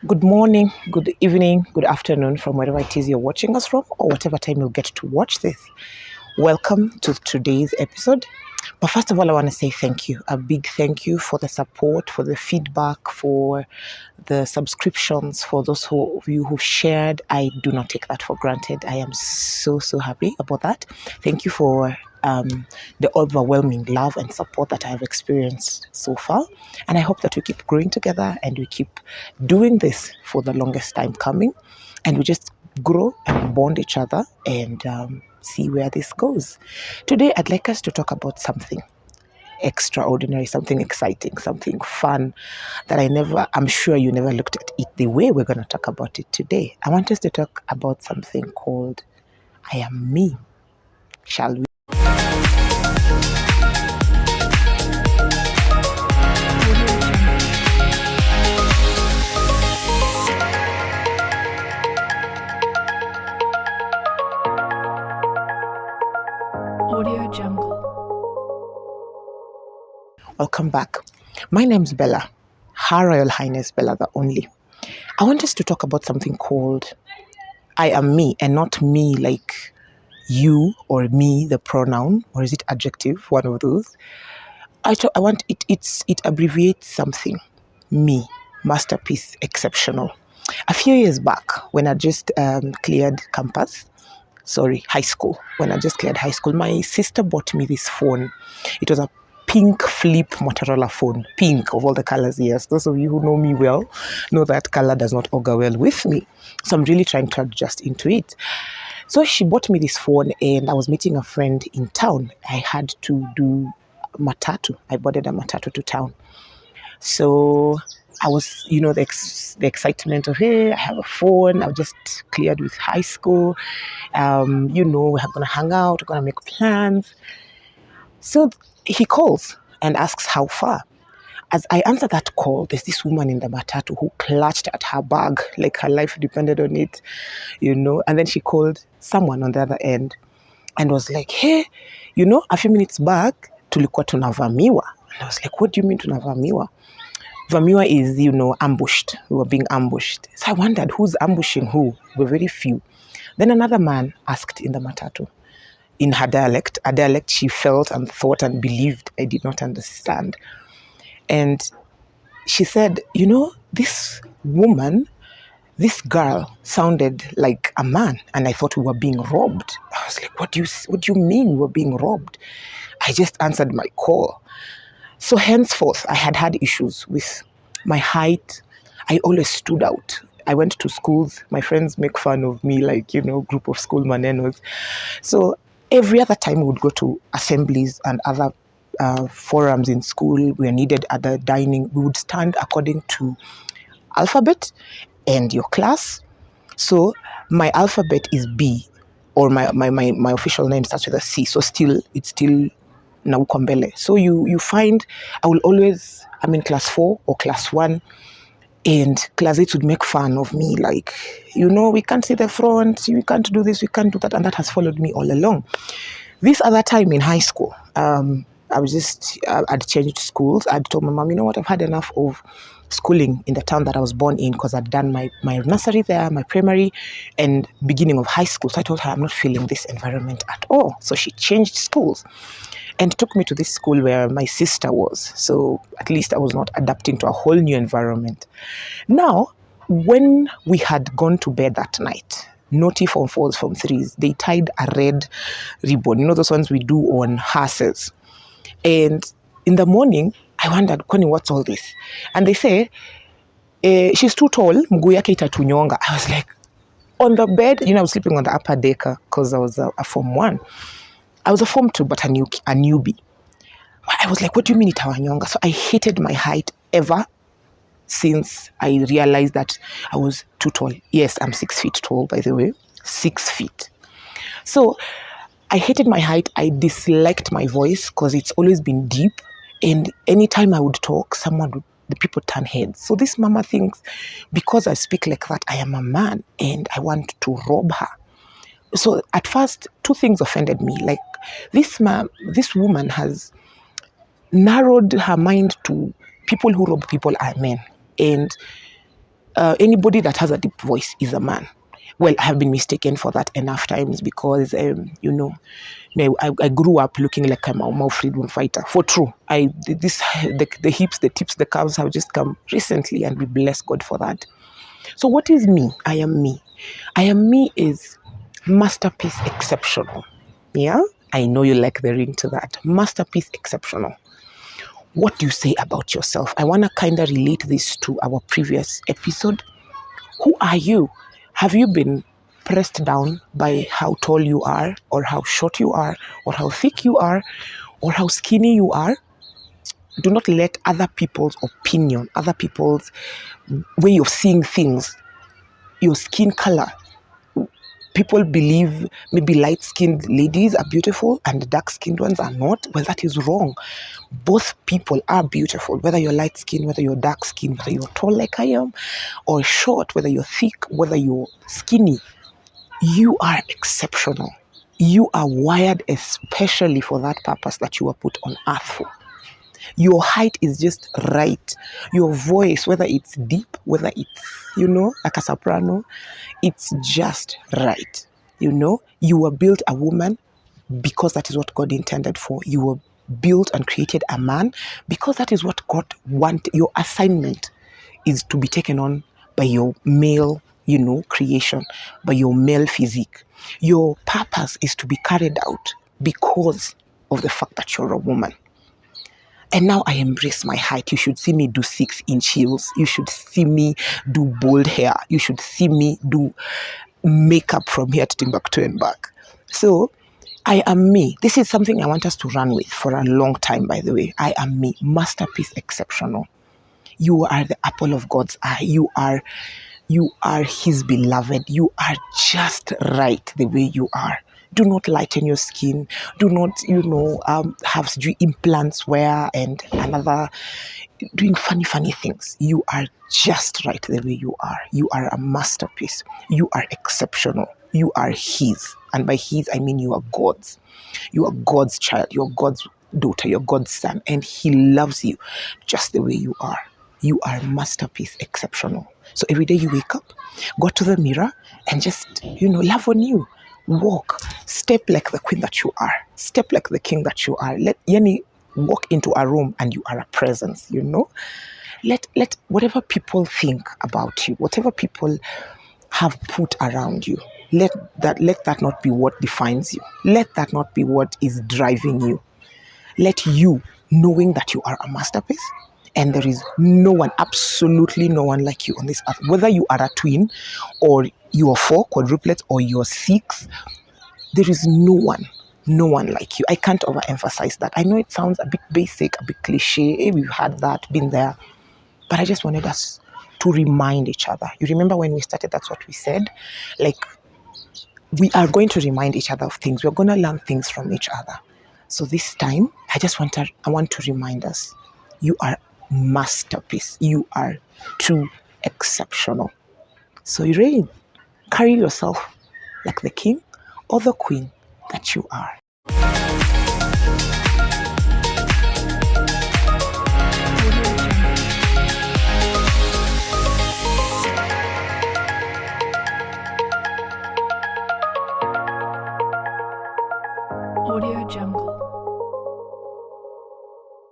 Good morning, good evening, good afternoon from wherever it is you're watching us from, or whatever time you'll get to watch this. Welcome to today's episode. But first of all, I want to say thank you. A big thank you for the support, for the feedback, for the subscriptions, for those of you who shared. I do not take that for granted. I am so happy about that. Thank you for the overwhelming love and support that I have experienced so far. And I hope that we keep growing together and we keep doing this for the longest time coming. And we just grow and bond each other and see where this goes. Today, I'd like us to talk about something extraordinary, something exciting, something fun that I'm sure you never looked at it the way we're going to talk about it today. I want us to talk about something called I Am Me. Shall we? Audio Jungle. Welcome back. My name's Bella, Her Royal Highness Bella the Only. I want us to talk about something called I am me, and not me like you or me, the pronoun, or is it adjective? One of those. I want it abbreviates something. Me, masterpiece, exceptional. A few years back, when I just cleared high school. When I just cleared high school, my sister bought me this phone. It was a pink flip Motorola phone. Pink of all the colors, yes. Those of you who know me well know that color does not augur well with me. So I'm really trying to adjust into it. So she bought me this phone and I was meeting a friend in town. I had to do matatu. I boarded a matatu to town. So I was, the excitement of, hey, I have a phone. I've just cleared with high school. We're going to hang out. We're going to make plans. So he calls and asks how far. As I answer that call, there's this woman in the matatu who clutched at her bag like her life depended on it, And then she called someone on the other end and was like, hey, a few minutes back, tulikuwa tunavamiwa. And I was like, what do you mean tunavamiwa? Vamiwa is, ambushed. We were being ambushed. So I wondered who's ambushing who. We were very few. Then another man asked in the matatu, in her dialect, a dialect she felt and thought and believed I did not understand. And she said, this woman, this girl sounded like a man, and I thought we were being robbed. I was like, what do you mean we were being robbed? I just answered my call. So henceforth, I had issues with my height. I always stood out. I went to schools. My friends make fun of me, group of school manenos. So every other time we would go to assemblies and other forums in school, we needed other dining. We would stand according to alphabet and your class. So my alphabet is B, or my official name starts with a C. So it's still Naukombele. So you find I'm in class 4 or class 1, and class 8 would make fun of me, we can't see the front, we can't do this, we can't do that, and that has followed me all along. This other time in high school, I'd changed schools. I'd told my mom, you know what, I've had enough of schooling in the town that I was born in, because I'd done my nursery there, my primary, and beginning of high school. So I told her I'm not feeling this environment at all. So she changed schools and took me to this school where my sister was. So at least I was not adapting to a whole new environment. Now, when we had gone to bed that night, naughty Form 4s, Form 3s, they tied a red ribbon, those ones we do on hearses. And in the morning, I wondered, Connie, what's all this? And they say, she's too tall, mguu yake itatunyonga. I was like, on the bed, I was sleeping on the upper decker because I was a Form 1. I was a Form 2, but a newbie. I was like, what do you mean itawanyonga? So I hated my height ever since I realized that I was too tall. Yes, I'm 6 feet tall, by the way. 6 feet. So I hated my height. I disliked my voice because it's always been deep. And anytime I would talk, the people turn heads. So this mama thinks because I speak like that, I am a man and I want to rob her. So at first, 2 things offended me. Like this woman has narrowed her mind to people who rob people are men. And anybody that has a deep voice is a man. Well, I have been mistaken for that enough times because, I grew up looking like a Mau freedom fighter. For true, the hips, the tips, the calves have just come recently, and we bless God for that. So what is me? I am me. I am me is masterpiece exceptional. Yeah, I know you like the ring to that. Masterpiece exceptional. What do you say about yourself? I want to kind of relate this to our previous episode. Who are you? Have you been pressed down by how tall you are, or how short you are, or how thick you are, or how skinny you are? Do not let other people's opinion, other people's way of seeing things, your skin color. People believe maybe light-skinned ladies are beautiful and dark-skinned ones are not. Well, that is wrong. Both people are beautiful, whether you're light-skinned, whether you're dark-skinned, whether you're tall like I am, or short, whether you're thick, whether you're skinny. You are exceptional. You are wired especially for that purpose that you were put on earth for. Your height is just right. Your voice, whether it's deep, whether it's, like a soprano, it's just right. You were built a woman because that is what God intended for. You were built and created a man because that is what God wanted. Your assignment is to be taken on by your male, creation, by your male physique. Your purpose is to be carried out because of the fact that you're a woman. And now I embrace my height. You should see me do 6-inch heels. You should see me do bold hair. You should see me do makeup from here to Timbuktu and back. So I am me. This is something I want us to run with for a long time, by the way. I am me. Masterpiece exceptional. You are the apple of God's eye. You are his beloved. You are just right the way you are. Do not lighten your skin. Do not, have implants wear and another doing funny things. You are just right the way you are. You are a masterpiece. You are exceptional. You are his. And by his, I mean you are God's. You are God's child. You are God's daughter. You're God's son. And he loves you just the way you are. You are masterpiece exceptional. So every day you wake up, go to the mirror and just, love on you. Walk, step like the queen that you are, step like the king that you are. Let Yani walk into a room and you are a presence, Let whatever people think about you, whatever people have put around you, let that not be what defines you. Let that not be what is driving you. Let you, knowing that you are a masterpiece, and there is no one, absolutely no one like you on this earth. Whether you are a twin, or you are 4 quadruplets, or you're 6, there is no one like you. I can't overemphasize that. I know it sounds a bit basic, a bit cliche. We've had that, been there. But I just wanted us to remind each other. You remember when we started, that's what we said? Like, we are going to remind each other of things. We're going to learn things from each other. So this time, I want to remind us, you are masterpiece. You are too exceptional. So Irene, carry yourself like the king or the queen that you are.